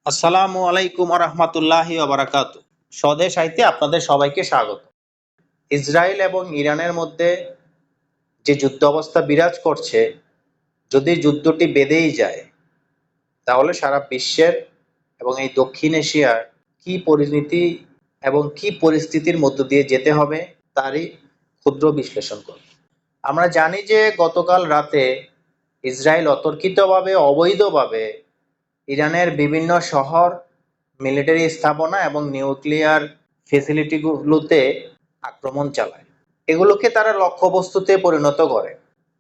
আসসালামু আলাইকুম রহমতুল্লাহি ওবারাকাতু। স্বদেশ আইতে আপনাদের সবাইকে স্বাগত। ইসরায়েল এবং ইরানের মধ্যে যে যুদ্ধ অবস্থা বিরাজ করছে, যদি যুদ্ধটি বেঁধেই যায় তাহলে সারা বিশ্বের এবং এই দক্ষিণ এশিয়ার কি পরিণতি এবং কি পরিস্থিতির মধ্য দিয়ে যেতে হবে তারই ক্ষুদ্র বিশ্লেষণ করব। আমরা জানি যে গতকাল রাতে ইসরায়েল অতর্কিতভাবে অবৈধভাবে ইরানের বিভিন্ন শহর, মিলিটারি স্থাপনা এবং নিউক্লিয়ার ফেসিলিটিগুলোতে আক্রমণ চালায়। এগুলোকে তারা লক্ষ্যবস্তুতে পরিণত করে।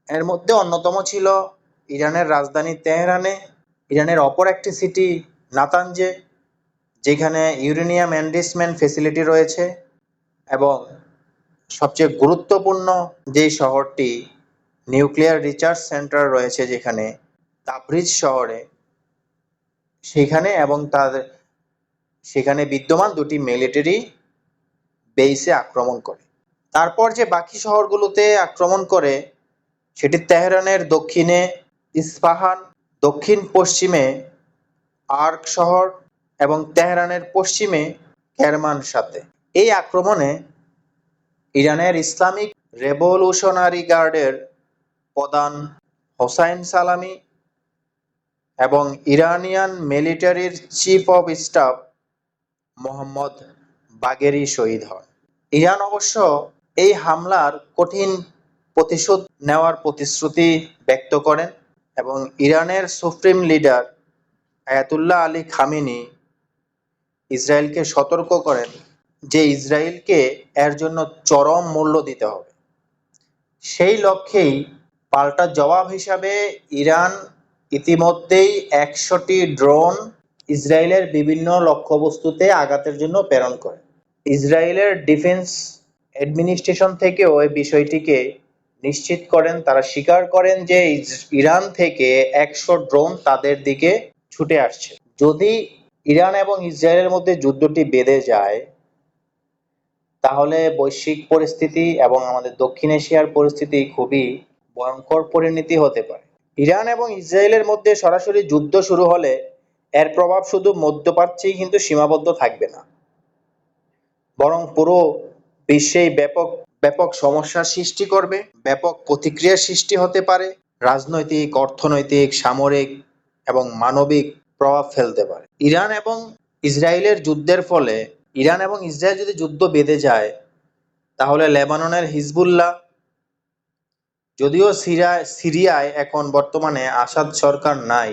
এর মধ্যে অন্যতম ছিল ইরানের রাজধানী তেহরানে, ইরানের অপর একটি সিটি নাতানজে, যেখানে ইউরেনিয়াম এনরিচমেন্ট ফেসিলিটি রয়েছে, এবং সবচেয়ে গুরুত্বপূর্ণ যেই শহরটি নিউক্লিয়ার রিসার্চ সেন্টার রয়েছে যেখানে তাবরিজ শহরে, সেখানে এবং সেখানে বিদ্যমান দুটি মিলিটারি বেইসে আক্রমণ করে। তারপর যে বাকি শহরগুলোতে আক্রমণ করে সেটি তেহরানের দক্ষিণে ইস্পাহান, দক্ষিণ পশ্চিমে আর্ক শহর এবং তেহরানের পশ্চিমে কেরমান সাথে। এই আক্রমণে ইরানের ইসলামিক রেভলিউশনারি গার্ডের প্রধান হোসাইন সালামি এবং ইরানিয়ান মিলিটারির chief of staff Mohammad Bagheri শহীদ হন। ইরান অবশ্য এই হামলার কঠিন প্রতিশোধ নেওয়ার প্রতিশ্রুতি ব্যক্ত করেন এবং ইরানের supreme leader Ayatollah Ali Khamenei ইসরায়েলকে সতর্ক করেন যে ইসরায়েলকে এর জন্য চরম মূল্য দিতে হবে। সেই লক্ষ্যেই পাল্টা জবাব হিসাবে ইরান ইতিমধ্যেই ১০০টি ড্রোন ইসরায়েলের বিভিন্ন লক্ষ্যবস্তুতে আঘাতের জন্য প্রেরণ করে। ইসরায়েলের ডিফেন্স অ্যাডমিনিস্ট্রেশন থেকেও এই বিষয়টিকে নিশ্চিত করেন। তারা স্বীকার করেন যে ইরান থেকে ১০০ ড্রোন তাদের দিকে ছুটে আসছে। যদি ইরান এবং ইসরায়েলের মধ্যে যুদ্ধটি বেঁধে যায় তাহলে বৈশ্বিক পরিস্থিতি এবং আমাদের দক্ষিণ এশিয়ার পরিস্থিতি খুবই ভয়ঙ্কর পরিণতি হতে পারে। ইরান এবং ইসরায়েলের মধ্যে সরাসরি যুদ্ধ শুরু হলে এর প্রভাব শুধু মধ্যপ্রাচ্যেই কিন্তু সীমাবদ্ধ থাকবে না, বরং পুরো বিশ্বেই ব্যাপক ব্যাপক সমস্যার সৃষ্টি করবে, ব্যাপক প্রতিক্রিয়ার সৃষ্টি হতে পারে, রাজনৈতিক, অর্থনৈতিক, সামরিক এবং মানবিক প্রভাব ফেলতে পারে। ইরান এবং ইসরায়েল যদি যুদ্ধ বেঁধে যায় তাহলে লেবাননের হিজবুল্লাহ, যদিও সিরিয়ায় এখন বর্তমানে আসাদ সরকার নাই,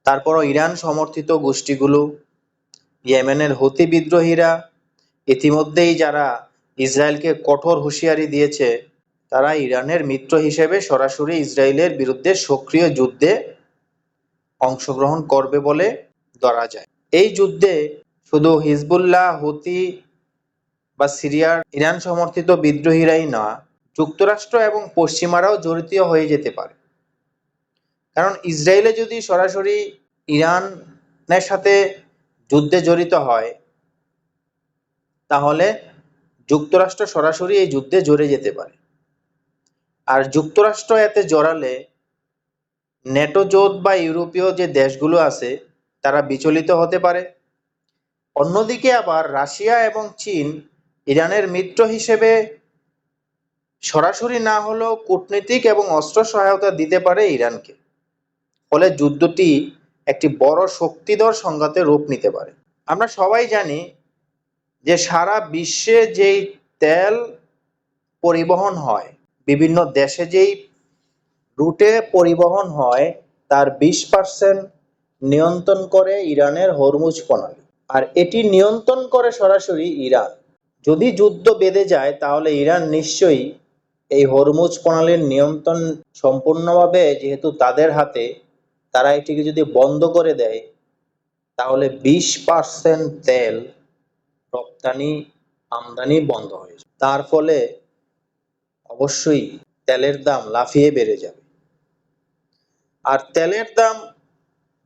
তারপরও ইরান সমর্থিত গোষ্ঠীগুলো, ইয়েমেনের হুথি বিদ্রোহীরা, ইতিমধ্যেই যারা ইসরায়েলকে কঠোর হুঁশিয়ারি দিয়েছে, তারা ইরানের মিত্র হিসেবে সরাসরি ইসরায়েলের বিরুদ্ধে সক্রিয় যুদ্ধে অংশগ্রহণ করবে বলে ধরা যায়। এই যুদ্ধে শুধু হিজবুল্লাহ, হুথি বা সিরিয়ার ইরান সমর্থিত বিদ্রোহীরাই না, যুক্তরাষ্ট্র এবং পশ্চিমারাও জড়িত হয়ে যেতে পারে। কারণ ইসরায়েলে যদি সরাসরি ইরানের সাথে যুদ্ধে জড়িত হয় তাহলে যুক্তরাষ্ট্র সরাসরি এই যুদ্ধে জড়ে যেতে পারে। আর যুক্তরাষ্ট্র এতে জড়ালে ন্যাটো জোট বা ইউরোপীয় যে দেশগুলো আছে তারা বিচলিত হতে পারে। অন্যদিকে আবার রাশিয়া এবং চীন ইরানের মিত্র হিসেবে সরাসরি না হলেও কূটনীতিক এবং অস্ত্র সহায়তা দিতে পারে ইরানকে। ফলে যুদ্ধটি একটি বড় শক্তিধর সংঘাতে রূপ নিতে পারে। আমরা সবাই জানি যে সারা বিশ্বে যেই তেল পরিবহন হয়, বিভিন্ন দেশে যেই রুটে পরিবহন হয়, তার ২০% নিয়ন্ত্রণ করে ইরানের হরমুজ প্রণালী, আর এটি নিয়ন্ত্রণ করে সরাসরি ইরান। যদি যুদ্ধ বেঁধে যায় তাহলে ইরান নিশ্চয়ই এই হরমুজ প্রণালীর নিয়ন্ত্রণ সম্পূর্ণভাবে যেহেতু তাদের হাতে, তারা এটিকে যদি বন্ধ করে দেয় তাহলে ২০% তেল রপ্তানি আমদানি বন্ধ হয়ে যাবে। তার ফলে অবশ্যই তেলের দাম লাফিয়ে বেড়ে যাবে। আর তেলের দাম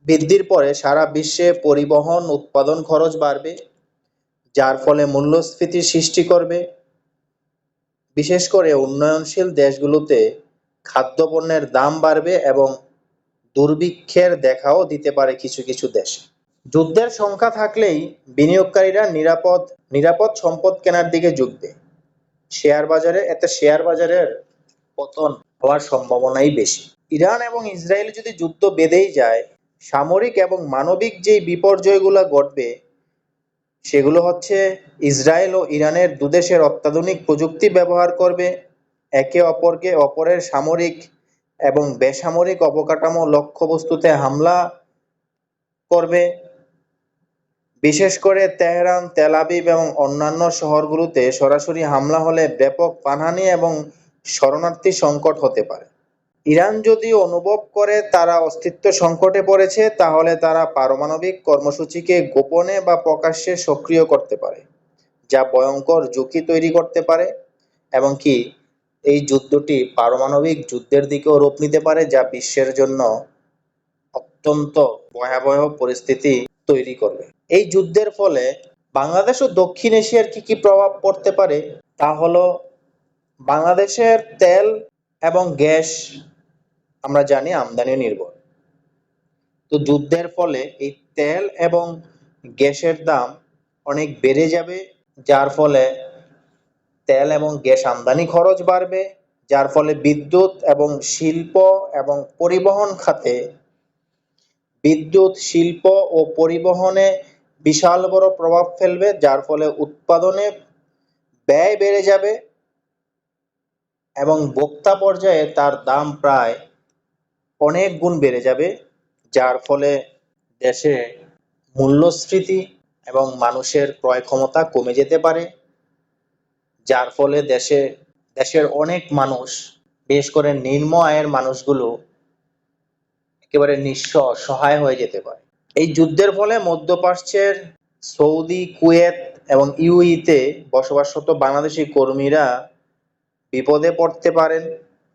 বৃদ্ধির পরে সারা বিশ্বে পরিবহন উৎপাদন খরচ বাড়বে, যার ফলে মূল্যস্ফীতির সৃষ্টি করবে। বিশেষ করে উন্নয়নশীল দেশগুলোতে খাদ্যপণ্যের দাম বাড়বে এবং দুর্ভিক্ষের দেখাও দিতে পারে কিছু কিছু দেশে। যুদ্ধের সংখ্যা থাকলেই বিনিয়োগকারীরা নিরাপদ সম্পদ কেনার দিকে ঝুঁকবে। শেয়ার বাজারের পতন হওয়ার সম্ভাবনাই বেশি। ইরান এবং ইসরায়েল যদি যুদ্ধ বেঁধেই যায়, সামরিক এবং মানবিক যেই বিপর্যয়গুলো ঘটবে সেগুলো হচ্ছে, ইসরায়েল ও ইরানের দুদেশের অত্যাধুনিক প্রযুক্তি ব্যবহার করবে, একে অপরের সামরিক এবং বেসামরিক অবকাঠামো লক্ষ্যবস্তুতে হামলা করবে। বিশেষ করে তেহরান, তেল আবিব এবং অন্যান্য শহরগুলোতে সরাসরি হামলা হলে ব্যাপক প্রাণহানি এবং শরণার্থী সংকট হতে পারে। ইরান যদি অনুভব করে তারা অস্তিত্ব সংকটে পড়েছে, তাহলে তারা পারমাণবিক কর্মসূচিকে গোপনে বা প্রকাশ্যে সক্রিয় করতে পারে, যা ভয়ঙ্কর ঝুঁকি তৈরি করতে পারে। এবং কি এই যুদ্ধটি পারমাণবিক যুদ্ধের দিকেও রূপ নিতে পারে, যা বিশ্বের জন্য অত্যন্ত ভয়াবহ পরিস্থিতি তৈরি করবে। এই যুদ্ধের ফলে বাংলাদেশ ও দক্ষিণ এশিয়ার কি কি প্রভাব পড়তে পারে, তা হলো, বাংলাদেশের তেল এবং গ্যাস আমরা জানি আমদানি নির্ভর। তো যুদ্ধের ফলে এই তেল এবং গ্যাসের দাম অনেক বেড়ে যাবে, যার ফলে তেল এবং গ্যাস আমদানি খরচ বাড়বে, যার ফলে বিদ্যুৎ এবং শিল্প এবং পরিবহন খাতে, বিদ্যুৎ, শিল্প ও পরিবহনে বিশাল বড় প্রভাব ফেলবে, যার ফলে উৎপাদনে ব্যয় বেড়ে যাবে এবং ভোক্তা পর্যায়ে তার দাম প্রায় অনেক গুণ বেড়ে যাবে, যার ফলে দেশে মূল্যস্ফীতি এবং মানুষের ক্রয় ক্ষমতা কমে যেতে পারে, যার ফলে দেশের অনেক মানুষ, বিশেষ করে নিম্ন আয়ের মানুষগুলো একেবারে নিঃস্ব, অসহায় হয়ে যেতে পারে। এই যুদ্ধের ফলে মধ্যপ্রাচ্যের সৌদি, কুয়েত এবং ইউএইতে বসবাসরত বাংলাদেশি কর্মীরা বিপদে পড়তে পারেন,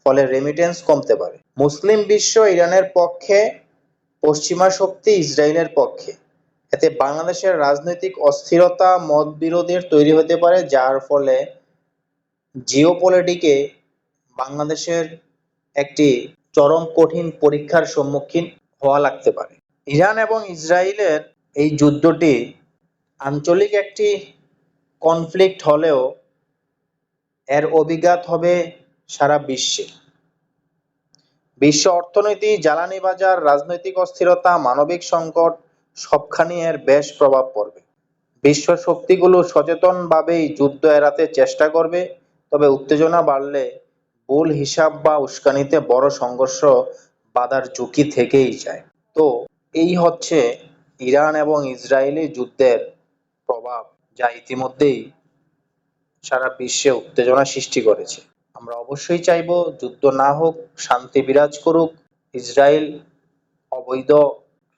ফলে রেমিটেন্স কমতে পারে। মুসলিম বিশ্ব ইরানের পক্ষে, পশ্চিমা শক্তি ইসরায়েলের পক্ষে। এতে বাংলাদেশের রাজনৈতিক অস্থিরতা, মতবিরোধের তৈরি হতে পারে, যার ফলে জিওপলিটিকে বাংলাদেশের একটি চরম কঠিন পরীক্ষার সম্মুখীন হওয়া লাগতে পারে। ইরান এবং ইসরায়েলের এই যুদ্ধটি আঞ্চলিক একটি কনফ্লিক্ট হলেও এর অভিঘাত হবে সারা বিশ্বে। বিশ্ব অর্থনীতি, জ্বালানি বাজার, রাজনৈতিক অস্থিরতা, মানবিক সংকট সবখানেই এর বেশ প্রভাব পড়বে। বিশ্ব শক্তিগুলো সচেতনভাবেই যুদ্ধ এড়াতে চেষ্টা করবে, তবে উত্তেজনা বাড়লে ভুল হিসাব বা উস্কানিতে বড় সংঘর্ষ বাধার ঝুঁকি থেকেই যায়। তো এই হচ্ছে ইরান এবং ইসরায়েলি যুদ্ধের প্রভাব, যা ইতিমধ্যেই সারা বিশ্বে উত্তেজনা সৃষ্টি করেছে। আমরা অবশ্যই চাইব যুদ্ধ না হোক, শান্তি বিরাজ করুক, ইসরায়েল অবৈধ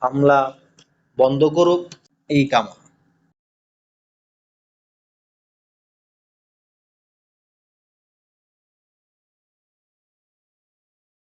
হামলা বন্ধ করুক, এই কামনা।